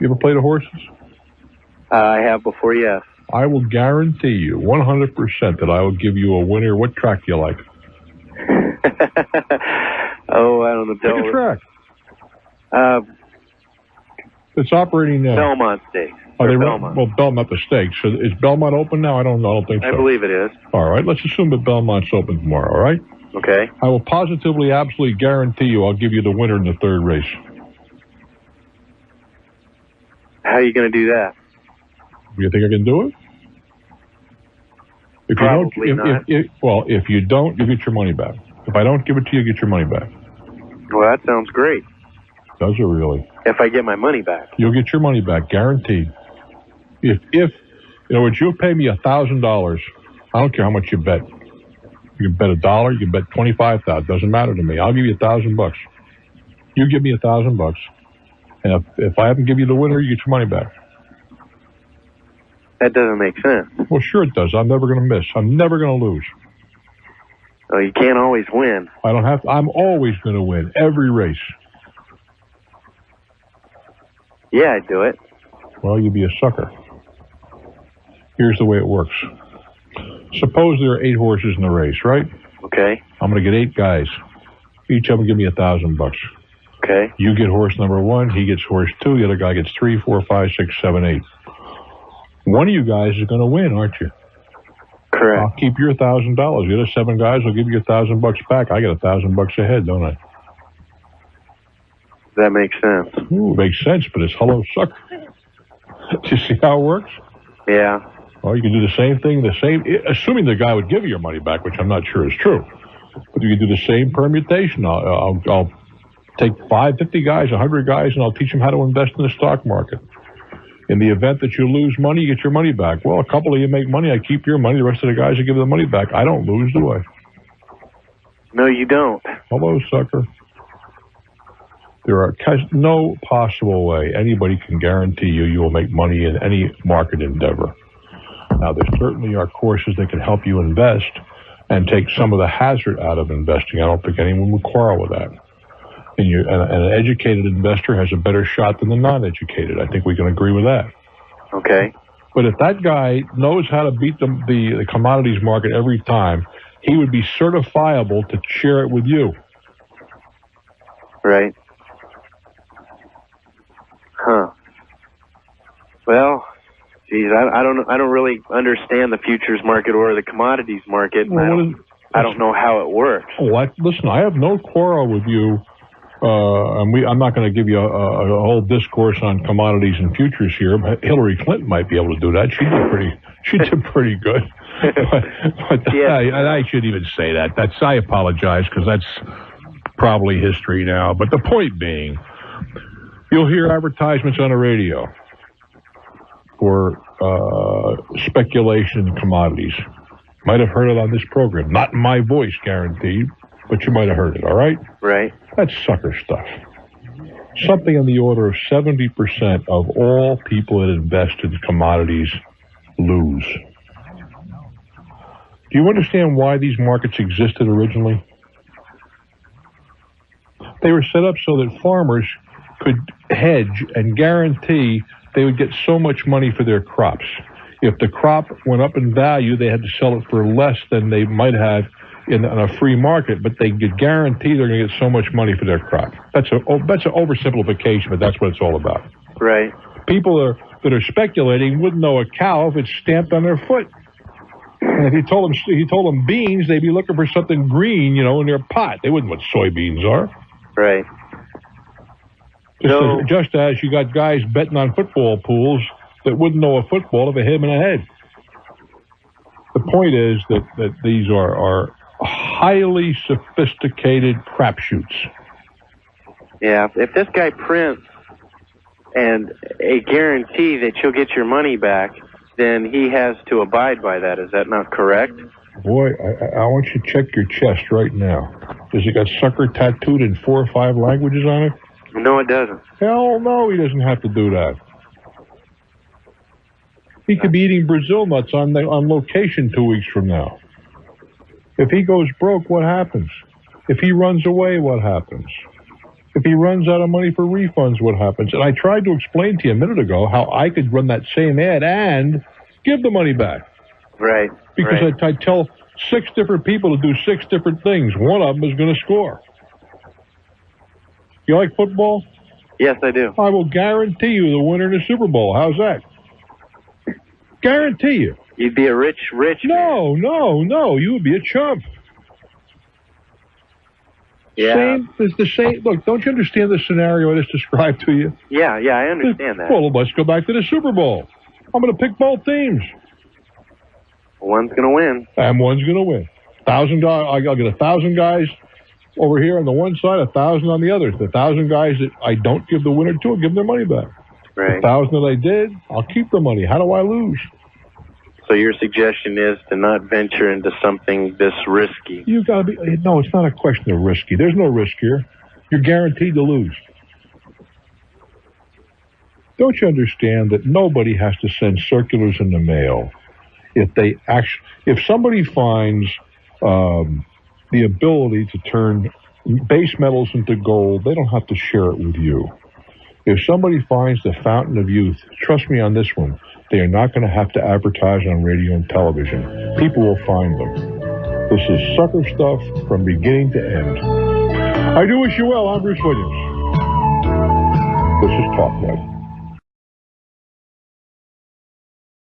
You ever played the horses? I have before, yes. I will guarantee you 100% that I will give you a winner. What track do you like? Oh, I don't know. Pick a track. It's operating now. Belmont Stakes. Belmont. Well, Belmont the Stakes. So is Belmont open now? I don't think so. I believe it is. All right. Let's assume that Belmont's open tomorrow, all right? Okay. I will positively, absolutely guarantee you I'll give you the winner in the third race. How are you going to do that? You think I can do it? If Probably not. If you don't, you get your money back. If I don't give it to you, you get your money back. Well, that sounds great. Does it really? If I get my money back. You'll get your money back, guaranteed. If in other words, you'll pay me $1,000. I don't care how much you bet. You can bet $1. You can bet $25,000. Doesn't matter to me. I'll give you $1,000. You give me $1,000, and if I haven't give you the winner, you get your money back. That doesn't make sense. Well, sure it does. I'm never going to miss. I'm never going to lose. Well, you can't always win. I don't have to. I'm always going to win every race. Yeah, I'd do it. Well, you'd be a sucker. Here's the way it works. Suppose there are 8 horses in the race, right? Okay. I'm going to get 8 guys. Each of them give me $1,000. Okay. You get horse number 1. He gets horse 2. The other guy gets 3, 4, 5, 6, 7, 8. One of you guys is going to win, aren't you? Correct. I'll keep your $1,000. The other 7 guys will give you $1,000 back. I get $1,000 ahead, don't I? That makes sense. Ooh, makes sense, but it's hello, sucker. Do you see how it works? Yeah. Well, you can do the same thing, assuming the guy would give you your money back, which I'm not sure is true. But you can do the same permutation. I'll take 50 guys, 100 guys, and I'll teach them how to invest in the stock market. In the event that you lose money, you get your money back. Well, a couple of you make money, I keep your money. The rest of the guys, I give the money back. I don't lose, do I? No, you don't. Hello, sucker. There are no possible way anybody can guarantee you will make money in any market endeavor. Now, there certainly are courses that can help you invest and take some of the hazard out of investing. I don't think anyone would quarrel with that. And an educated investor has a better shot than the non-educated. I think we can agree with that. Okay. But if that guy knows how to beat the commodities market every time, he would be certifiable to share it with you. Right. Huh. Well, geez, I don't really understand the futures market or the commodities market. Well, I don't know how it works. Listen, I have no quarrel with you. I'm not going to give you a whole discourse on commodities and futures here. But Hillary Clinton might be able to do that. She did pretty good. but yeah. I shouldn't even say that. I apologize because that's probably history now. But the point being, you'll hear advertisements on the radio for speculation in commodities. Might have heard it on this program. Not in my voice, guaranteed, but you might have heard it, all right? Right. That's sucker stuff. Something in the order of 70% of all people that invest in commodities lose. Do you understand why these markets existed originally? They were set up so that farmers could hedge and guarantee they would get so much money for their crops. If the crop went up in value, they had to sell it for less than they might have in a free market, but they could guarantee they're going to get so much money for their crop. That's an oversimplification, but that's what it's all about. Right. People that are speculating wouldn't know a cow if it's stamped on their foot. And if he told them beans, they'd be looking for something green, in their pot. They wouldn't know what soybeans are. Right. Just as you got guys betting on football pools that wouldn't know a football if it hit him in the head. The point is that these are highly sophisticated crapshoots. Yeah, if this guy prints and a guarantee that you'll get your money back, then he has to abide by that. Is that not correct? Boy, I want you to check your chest right now. Does it got sucker tattooed in 4 or 5 languages on it? No, it doesn't. Hell no, he doesn't have to do that. He could be eating Brazil nuts on location 2 weeks from now. If he goes broke, what happens? If he runs away, what happens? If he runs out of money for refunds, what happens? And I tried to explain to you a minute ago how I could run that same ad and give the money back. Right. Because I tell 6 different people to do 6 different things. One of them is going to score. You like football? Yes, I do. I will guarantee you the winner in the Super Bowl. How's that? Guarantee you. You'd be a rich No. You would be a chump. Yeah. It's the same. Look, don't you understand the scenario I just described to you? Yeah, I understand that. Well, let's go back to the Super Bowl. I'm going to pick both teams. One's going to win. And one's going to win. 1,000 guys. I'll get 1,000 guys over here on the one side, 1,000 on the other. The 1,000 guys that I don't give the winner to, I'll give them their money back. Right. The 1,000 that I did, I'll keep the money. How do I lose? So your suggestion is to not venture into something this risky. You got to be. No, it's not a question of risky. There's no risk here. You're guaranteed to lose. Don't you understand that nobody has to send circulars in the mail if somebody finds the ability to turn base metals into gold, they don't have to share it with you. If somebody finds the fountain of youth, trust me on this one, they are not going to have to advertise on radio and television. People will find them. This is sucker stuff from beginning to end. I do wish you well. I'm Bruce Williams. This is Talknet.